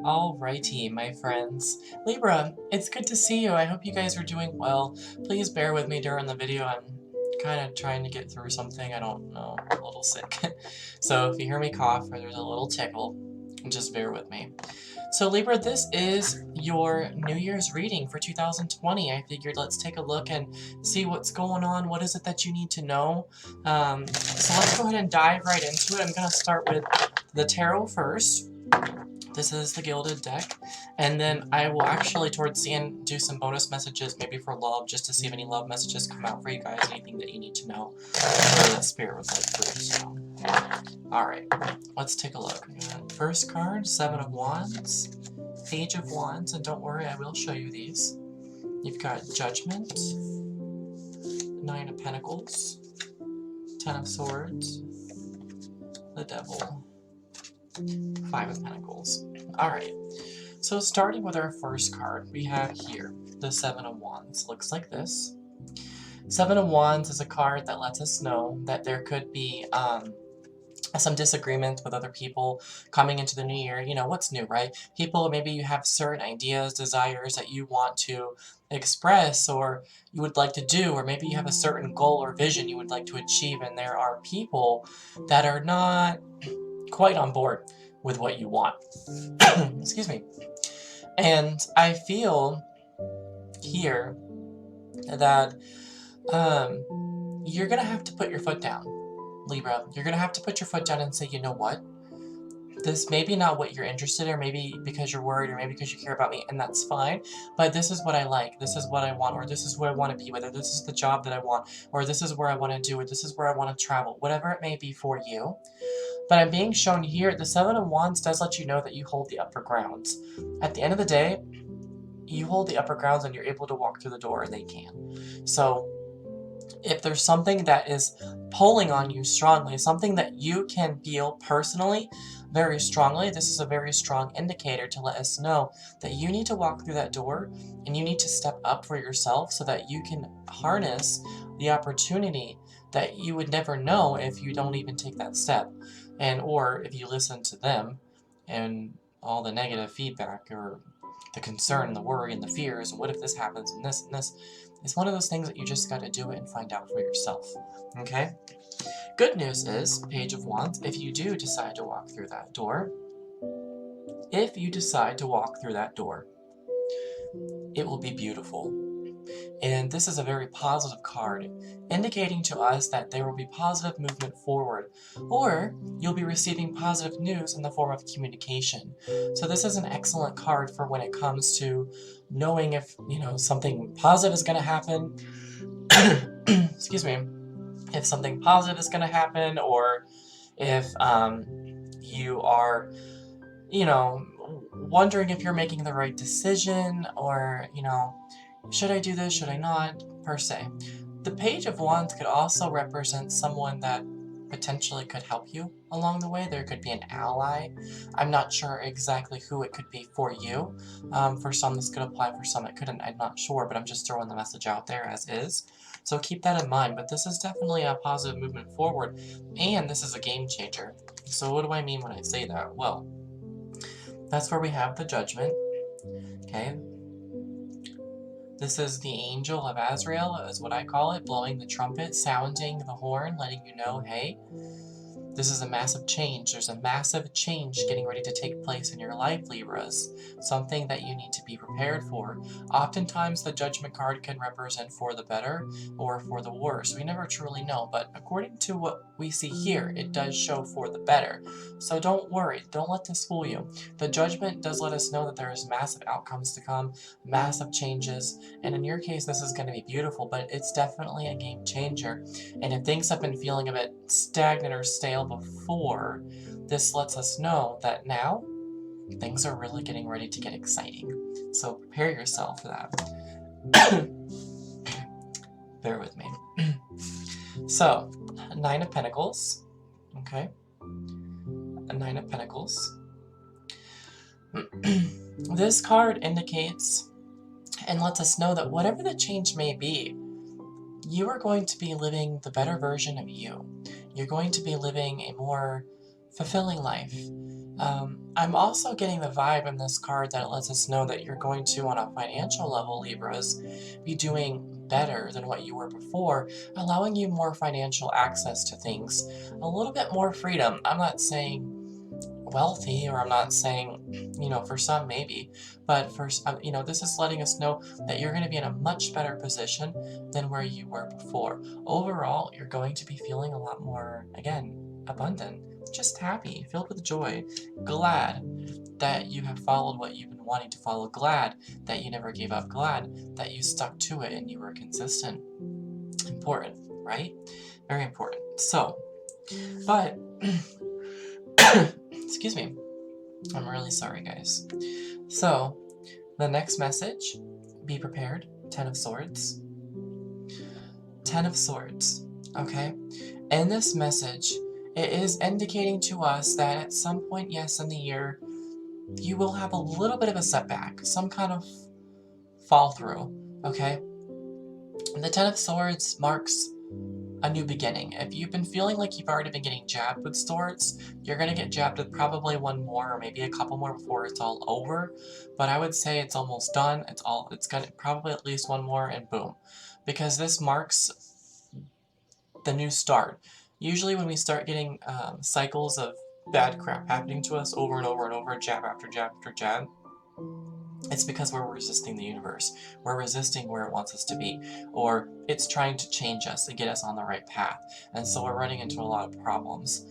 Alrighty, my friends. Libra, it's good to see you. I hope you guys are doing well. Please bear with me during the video. I'm kind of trying to get through something. I don't know. I'm a little sick. So if you hear me cough or there's a little tickle, just bear with me. So Libra, this is your New Year's reading for 2020. I figured let's take a look and see what's going on. What is it that you need to know? So let's go ahead and dive right into it. I'm going to start with the tarot first. This is the Gilded deck, and then I will actually, towards the end, do some bonus messages, maybe for love, just to see if any love messages come out for you guys, anything that you need to know, or that Spirit would like for you to know. Alright, let's take a look. First card, Seven of Wands, Page of Wands, and don't worry, I will show you these. You've got Judgment, Nine of Pentacles, Ten of Swords, the Devil, Five of Pentacles. Alright, so starting with our first card, we have here the Seven of Wands. Looks like this. Seven of Wands is a card that lets us know that there could be some disagreements with other people coming into the new year. You know, what's new, right? People, maybe you have certain ideas, desires that you want to express or you would like to do, or maybe you have a certain goal or vision you would like to achieve, and there are people that are not quite on board with what you want. Excuse me. And I feel here that you're going to have to put your foot down, Libra. You're going to have to put your foot down and say, you know what? This may be not what you're interested in, or maybe because you're worried, or maybe because you care about me, and that's fine. But this is what I like, this is what I want, or this is where I want to be, whether this is the job that I want, or this is where I want to do it, this is where I want to travel, whatever it may be for you. But I'm being shown here, the Seven of Wands does let you know that you hold the upper grounds. At the end of the day, you hold the upper grounds and you're able to walk through the door, and they can. So if there's something that is pulling on you strongly, something that you can feel personally very strongly, this is a very strong indicator to let us know that you need to walk through that door and you need to step up for yourself so that you can harness the opportunity that you would never know if you don't even take that step, and or if you listen to them and all the negative feedback or the concern and the worry and the fears and what if this happens and this and this. It's one of those things that you just got to do it and find out for yourself, okay? Good news is, Page of Wands, if you do decide to walk through that door, it will be beautiful. And this is a very positive card, indicating to us that there will be positive movement forward, or you'll be receiving positive news in the form of communication. So this is an excellent card for when it comes to knowing if, you know, something positive is going to happen. Excuse me. If something positive is going to happen, or if you are, you know, wondering if you're making the right decision, or, you know, should I do this, should I not, per se. The Page of Wands could also represent someone that potentially could help you along the way. There could be an ally. I'm not sure exactly who it could be for you. For some this could apply, for some it couldn't. I'm not sure, but I'm just throwing the message out there as is. So keep that in mind, but this is definitely a positive movement forward, and this is a game changer. So what do I mean when I say that? Well, that's where we have the Judgment, okay? This is the Angel of Azrael, is what I call it, blowing the trumpet, sounding the horn, letting you know, hey, this is a massive change. There's a massive change getting ready to take place in your life, Libras. Something that you need to be prepared for. Oftentimes, the Judgment card can represent for the better or for the worse. We never truly know, but according to what we see here, it does show for the better. So don't worry. Don't let this fool you. The Judgment does let us know that there is massive outcomes to come, massive changes, and in your case, this is going to be beautiful, but it's definitely a game changer. And if things have been feeling a bit stagnant or stale before, this lets us know that now things are really getting ready to get exciting. So prepare yourself for that. Bear with me. So, Nine of Pentacles. Okay. A Nine of Pentacles. This card indicates and lets us know that whatever the change may be, you are going to be living the better version of you. You're going to be living a more fulfilling life. I'm also getting the vibe in this card that lets us know that you're going to, on a financial level, Libras, be doing better than what you were before, allowing you more financial access to things, a little bit more freedom. I'm not saying wealthy, or I'm not saying, for some maybe, but for this is letting us know that you're going to be in a much better position than where you were before. Overall, you're going to be feeling a lot more, again, abundant, just happy, filled with joy, glad that you have followed what you've been wanting to follow, glad that you never gave up, glad that you stuck to it and you were consistent. Important, right? Very important. So, but excuse me, I'm really sorry, guys. So, the next message, be prepared, 10 of Swords. 10 of Swords, okay? In this message, it is indicating to us that at some point, yes, in the year, you will have a little bit of a setback, some kind of fall through, okay? The 10 of Swords marks a new beginning. If you've been feeling like you've already been getting jabbed with swords, you're going to get jabbed with probably one more or maybe a couple more before it's all over. But I would say it's almost done. It's got probably at least one more and boom. Because this marks the new start. Usually when we start getting cycles of bad crap happening to us over and over and over, jab after jab after jab, it's because we're resisting the universe. We're resisting where it wants us to be. Or it's trying to change us and get us on the right path. And so we're running into a lot of problems.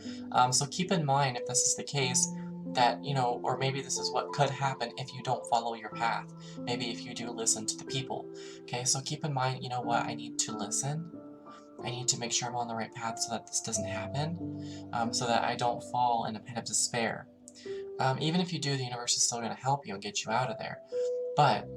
So keep in mind, if this is the case, that, or maybe this is what could happen if you don't follow your path. Maybe if you do listen to the people. Okay, so keep in mind, you know what, I need to listen. I need to make sure I'm on the right path so that this doesn't happen. So that I don't fall in a pit of despair. Even if you do, the universe is still going to help you and get you out of there. But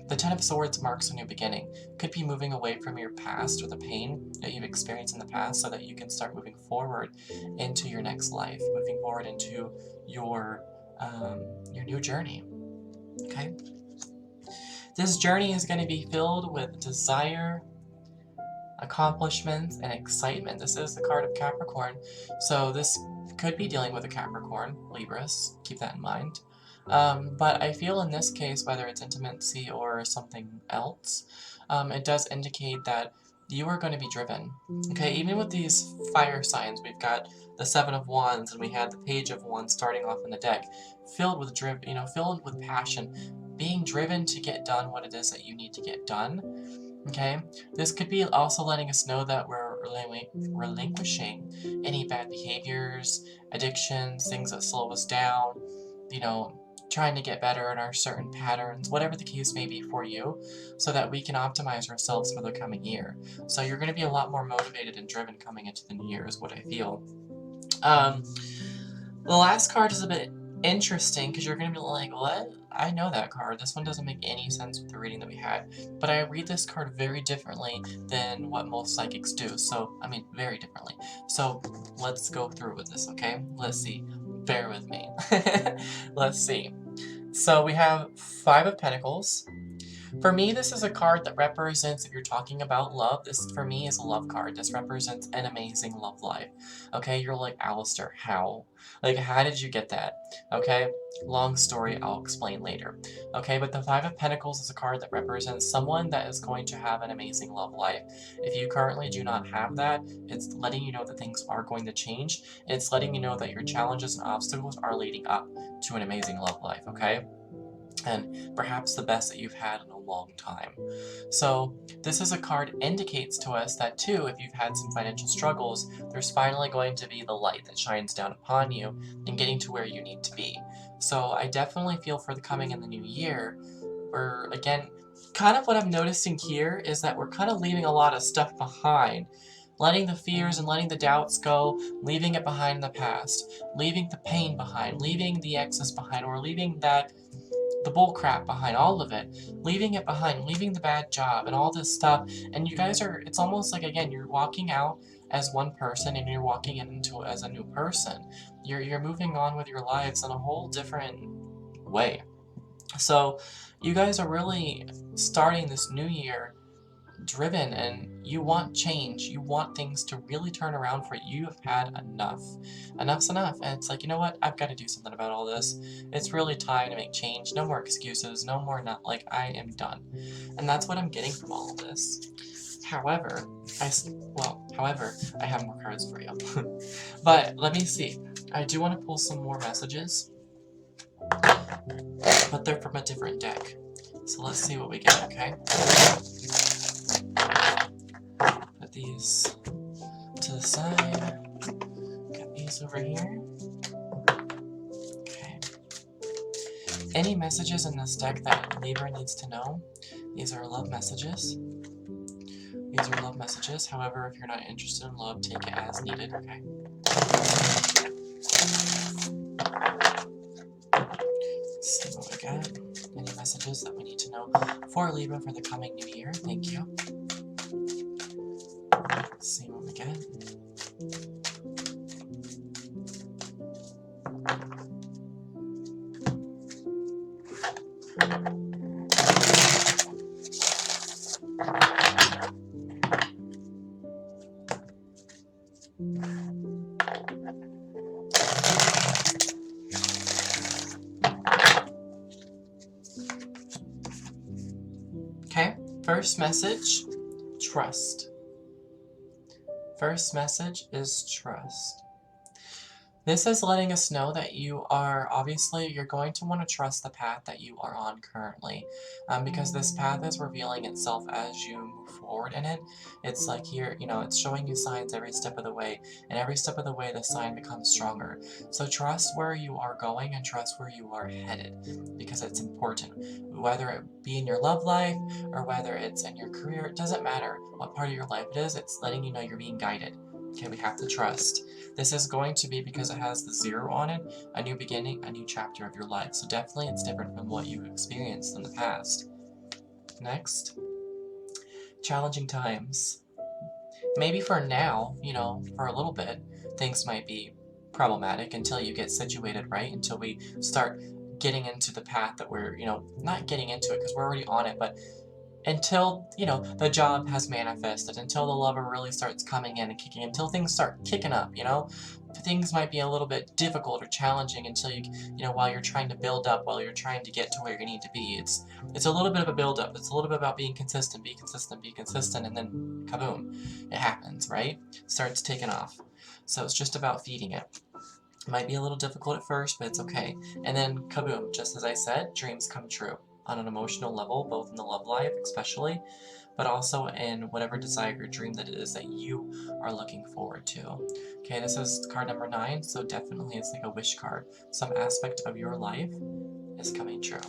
the 10 of Swords marks a new beginning. Could be moving away from your past or the pain that you've experienced in the past so that you can start moving forward into your next life, moving forward into your new journey. Okay? This journey is going to be filled with desire, accomplishments, and excitement. This is the card of Capricorn, so this could be dealing with a Capricorn, Libras, keep that in mind. But I feel in this case, whether it's intimacy or something else, it does indicate that you are going to be driven. Okay, even with these fire signs, we've got the Seven of Wands and we had the Page of Wands starting off in the deck, filled with filled with passion, being driven to get done what it is that you need to get done. Okay, this could be also letting us know that we're relinquishing any bad behaviors, addictions, things that slow us down, trying to get better in our certain patterns, whatever the case may be for you, so that we can optimize ourselves for the coming year. So you're going to be a lot more motivated and driven coming into the new year is what I feel. The last card is a bit interesting because you're going to be like, what? I know that card. This one doesn't make any sense with the reading that we had. But I read this card very differently than what most psychics do. So, very differently. So, let's go through with this, okay? Let's see. Bear with me. Let's see. So, we have 5 of Pentacles. For me, this is a card that represents, if you're talking about love, this for me is a love card. This represents an amazing love life. Okay, you're like, Alistair, how? Like, how did you get that? Okay, long story, I'll explain later. Okay, but the 5 of Pentacles is a card that represents someone that is going to have an amazing love life. If you currently do not have that, it's letting you know that things are going to change. It's letting you know that your challenges and obstacles are leading up to an amazing love life, okay? And perhaps the best that you've had in a long time. So this is a card indicates to us that too, if you've had some financial struggles, there's finally going to be the light that shines down upon you and getting to where you need to be. So I definitely feel for the coming in the new year, where again, kind of what I'm noticing here is that we're kind of leaving a lot of stuff behind. Letting the fears and letting the doubts go, leaving it behind in the past, leaving the pain behind, leaving the excess behind, or leaving the bull crap behind, all of it, leaving it behind, leaving the bad job and all this stuff. And you guys are, it's almost like, again, you're walking out as one person and you're walking into as a new person. You're moving on with your lives in a whole different way. So you guys are really starting this new year driven and you want change. You want things to really turn around for you. You have had enough. Enough's enough. And it's like, you know what? I've got to do something about all this. It's really time to make change. No more excuses. No more not, like, I am done. And that's what I'm getting from all of this. However, I have more cards for you. But let me see. I do want to pull some more messages, but they're from a different deck. So let's see what we get, okay? Put these to the side. Get these over here. Okay. Any messages in this deck that Libra needs to know? These are love messages. These are love messages. However, if you're not interested in love, take it as needed, okay? Let's see what we got. Any messages that we need to know for Libra for the coming new year? Thank you. Let's see what we get. Okay, first message, trust. First message is trust. This is letting us know that you are, obviously, you're going to want to trust the path that you are on currently, because this path is revealing itself as you move forward in it. It's like here, you know, it's showing you signs every step of the way, and every step of the way the sign becomes stronger. So trust where you are going and trust where you are headed, because it's important. Whether it be in your love life or whether it's in your career, it doesn't matter what part of your life it is, it's letting you know you're being guided. Okay, we have to trust. This is going to be, because it has the 0 on it, a new beginning, a new chapter of your life. So definitely it's different from what you've experienced in the past. Next, challenging times. Maybe for now, you know, for a little bit, things might be problematic until you get situated, right? Until we start getting into the path that we're, you know, not getting into it because we're already on it, but until, you know, the job has manifested, until the lover really starts coming in and kicking, until things start kicking up, you know? Things might be a little bit difficult or challenging until you know, while you're trying to build up, while you're trying to get to where you need to be. It's a little bit of a build up. It's a little bit about being consistent, be consistent, be consistent, and then kaboom, it happens, right? Starts taking off. So it's just about feeding it. It might be a little difficult at first, but it's okay. And then kaboom, just as I said, dreams come true on an emotional level, both in the love life especially, but also in whatever desire or dream that it is that you are looking forward to. Okay, this is card number 9, so definitely it's like a wish card. Some aspect of your life is coming true.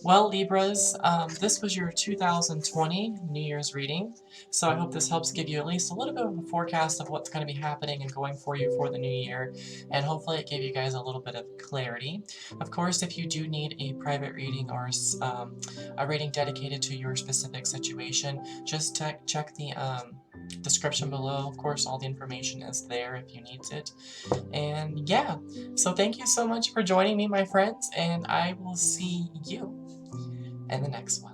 Well, Libras, this was your 2020 New Year's reading, so I hope this helps give you at least a little bit of a forecast of what's going to be happening and going for you for the new year, and hopefully it gave you guys a little bit of clarity. Of course, if you do need a private reading or a reading dedicated to your specific situation, just check the description below. Of course, all the information is there if you need it. And yeah, so thank you so much for joining me, my friends, and I will see you in the next one.